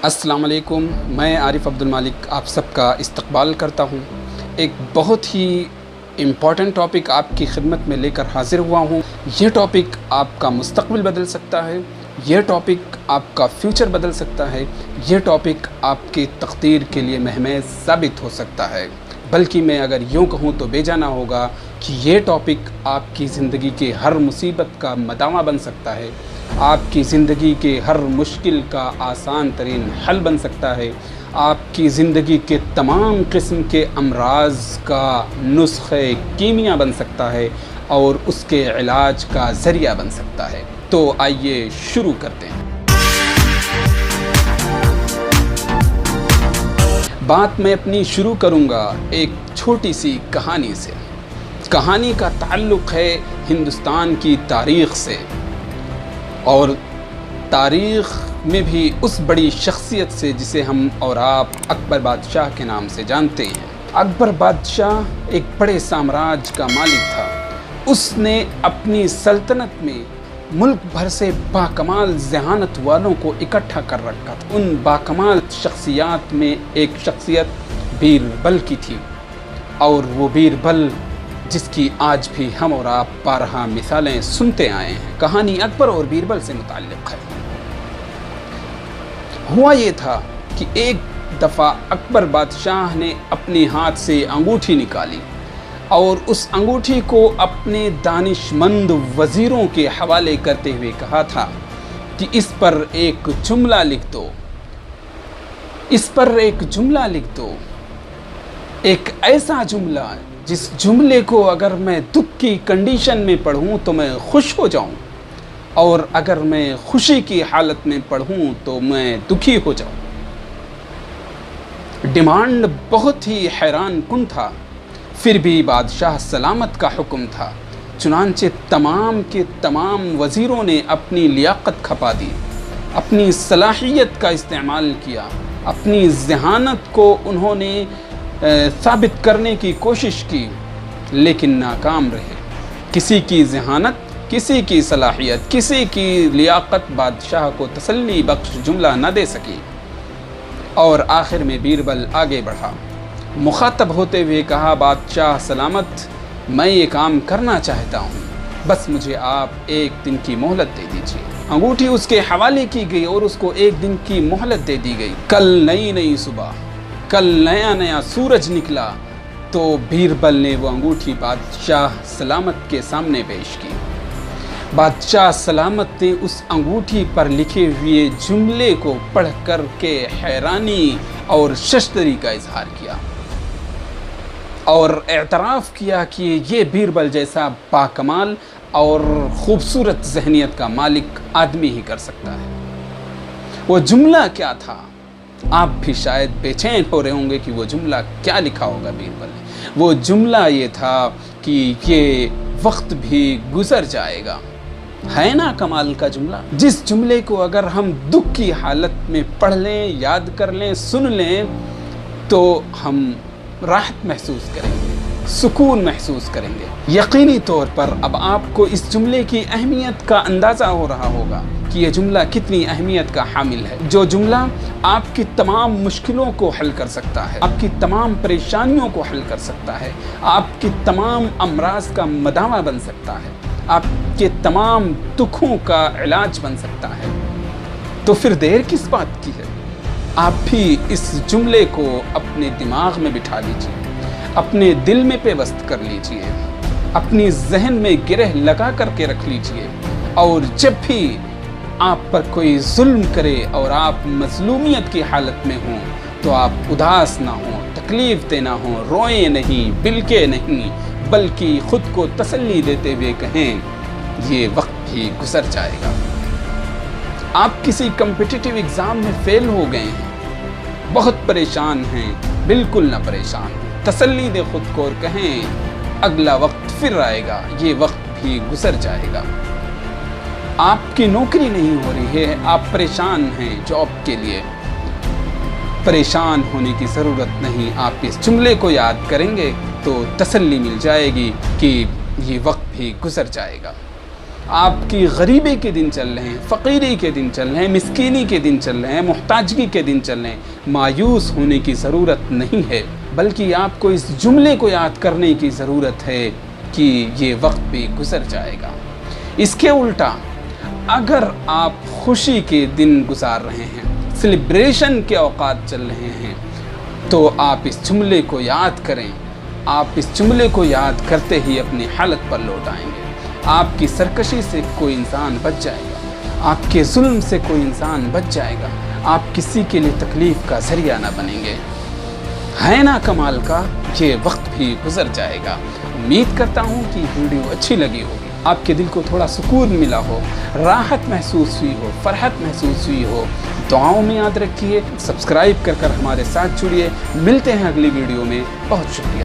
अस्सलाम वालेकुम, मैं आरिफ अब्दुल मालिक आप सबका इस्तकबाल करता हूँ। एक बहुत ही इम्पॉर्टेंट टॉपिक आपकी खिदमत में लेकर हाज़िर हुआ हूँ। ये टॉपिक आपका मुस्तक़बिल बदल सकता है, ये टॉपिक आपका फ्यूचर बदल सकता है, ये टॉपिक आपकी तक़दीर के लिए महमेज़ साबित हो सकता है। बल्कि मैं अगर यूँ कहूँ तो बेजाना होगा कि ये टॉपिक आपकी ज़िंदगी के हर मुसीबत का मदावा बन सकता है, आपकी ज़िंदगी के हर मुश्किल का आसान तरीन हल बन सकता है, आपकी ज़िंदगी के तमाम किस्म के अमराज का नुस्ख़े कीमिया बन सकता है और उसके इलाज का ज़रिया बन सकता है। तो आइए शुरू करते हैं। बात मैं अपनी शुरू करूँगा एक छोटी सी कहानी से। कहानी का ताल्लुक़ है हिंदुस्तान की तारीख़ से, और तारीख़ में भी उस बड़ी शख्सियत से जिसे हम और आप अकबर बादशाह के नाम से जानते हैं। अकबर बादशाह एक बड़े साम्राज्य का मालिक था। उसने अपनी सल्तनत में मुल्क भर से बाकमाल ज़हानत वालों को इकट्ठा कर रखा था। उन बाकमाल शख्सियात में एक शख्सियत बीरबल की थी, और वो बीरबल जिसकी आज भी हम और आप बारहा मिसालें सुनते आए हैं। कहानी अकबर और बीरबल से मुताल्लिक़ है। हुआ ये था कि एक दफ़ा अकबर बादशाह ने अपने हाथ से अंगूठी निकाली और उस अंगूठी को अपने दानिशमंद वज़ीरों के हवाले करते हुए कहा था कि इस पर एक जुमला लिख दो, इस पर एक जुमला लिख दो, एक ऐसा जुमला जिस जुमले को अगर मैं दुख की कंडीशन में पढ़ूं तो मैं खुश हो जाऊं, और अगर मैं खुशी की हालत में पढ़ूं तो मैं दुखी हो जाऊं। डिमांड बहुत ही हैरान कुन था, फिर भी बादशाह सलामत का हुक्म था। चुनांचे तमाम के तमाम वज़ीरों ने अपनी लियाकत खपा दी, अपनी सलाहियत का इस्तेमाल किया, अपनी ज़हानत को उन्होंने साबित करने की कोशिश की, लेकिन नाकाम रहे। किसी की ज़हानत, किसी की सलाहियत, किसी की लियाकत बादशाह को तसल्ली बख्श जुमला न दे सकी। और आखिर में बीरबल आगे बढ़ा, मुखातब होते हुए कहा, बादशाह सलामत, मैं ये काम करना चाहता हूँ, बस मुझे आप एक दिन की मोहलत दे दीजिए। अंगूठी उसके हवाले की गई और उसको एक दिन की मोहलत दे दी गई। कल नई नई सुबह, कल नया नया सूरज निकला तो बीरबल ने वो अंगूठी बादशाह सलामत के सामने पेश की। बादशाह सलामत ने उस अंगूठी पर लिखे हुए जुमले को पढ़ कर के हैरानी और शशदरी का इजहार किया और एतराफ़ किया कि ये बीरबल जैसा बाकमाल और ख़ूबसूरत ज़हनियत का मालिक आदमी ही कर सकता है। वो जुमला क्या था? आप भी शायद बेचैन हो रहे होंगे कि वो जुमला क्या लिखा होगा बीरबल ने। वो जुमला ये था कि ये वक्त भी गुजर जाएगा। है ना कमाल का जुमला? जिस जुमले को अगर हम दुख की हालत में पढ़ लें, याद कर लें, सुन लें, तो हम राहत महसूस करेंगे, सुकून महसूस करेंगे। यकीनी तौर पर अब आपको इस जुमले की अहमियत का अंदाज़ा हो रहा होगा कि यह जुमला कितनी अहमियत का हामिल है। जो जुमला आपकी तमाम मुश्किलों को हल कर सकता है, आपकी तमाम परेशानियों को हल कर सकता है, आपकी तमाम अमराज का मदावा बन सकता है, आपके तमाम दुखों का इलाज बन सकता है। तो फिर देर किस बात की है? आप भी इस जुमले को अपने दिमाग में बिठा लीजिए, अपने दिल में पेवस्त कर लीजिए, अपनी जहन में गिरह लगा करके रख लीजिए, और जब भी आप पर कोई जुल्म करे और आप मज़लूमियत की हालत में हों तो आप उदास ना हों, तकलीफ़ देना हो, रोएं नहीं, बिलके नहीं, बल्कि ख़ुद को तसल्ली देते हुए कहें, ये वक्त भी गुजर जाएगा। आप किसी कम्पिटिटिव एग्ज़ाम में फ़ेल हो गए हैं, बहुत परेशान हैं, बिल्कुल ना परेशान हो, तसल्ली दे ख़ुद को और कहें, अगला वक्त फिर आएगा, ये वक्त भी गुजर जाएगा। आपकी नौकरी नहीं हो रही है, आप परेशान हैं जॉब के लिए, परेशान होने की ज़रूरत नहीं। आप इस जुमले को याद करेंगे तो तसल्ली मिल जाएगी कि ये वक्त भी गुजर जाएगा। آپ کی غریبی کے دن چل رہے ہیں، فقیری کے دن چل رہے ہیں، مسکینی کے دن چل رہے ہیں، محتاجگی کے دن چل رہے ہیں، مایوس ہونے کی ضرورت نہیں ہے، بلکہ آپ کو اس جملے کو یاد کرنے کی ضرورت ہے کہ یہ وقت بھی گزر جائے گا۔ اس کے الٹا اگر آپ خوشی کے دن گزار رہے ہیں، سیلیبریشن کے اوقات چل رہے ہیں، تو آپ اس جملے کو یاد کریں۔ آپ اس جملے کو یاد کرتے ہی اپنی حالت پر لوٹ آئیں گے۔ آپ کی سرکشی سے کوئی انسان بچ جائے گا، آپ کے ظلم سے کوئی انسان بچ جائے گا، آپ کسی کے لیے تکلیف کا ذریعہ نہ بنیں گے۔ ہے نا کمال کا، یہ وقت بھی گزر جائے گا۔ امید کرتا ہوں کہ ویڈیو اچھی لگی ہوگی، آپ کے دل کو تھوڑا سکون ملا ہو، راحت محسوس ہوئی ہو، فرحت محسوس ہوئی ہو۔ دعاؤں میں یاد رکھیے، سبسکرائب کر ہمارے ساتھ جڑیے۔ ملتے ہیں اگلی ویڈیو میں۔ بہت شکریہ۔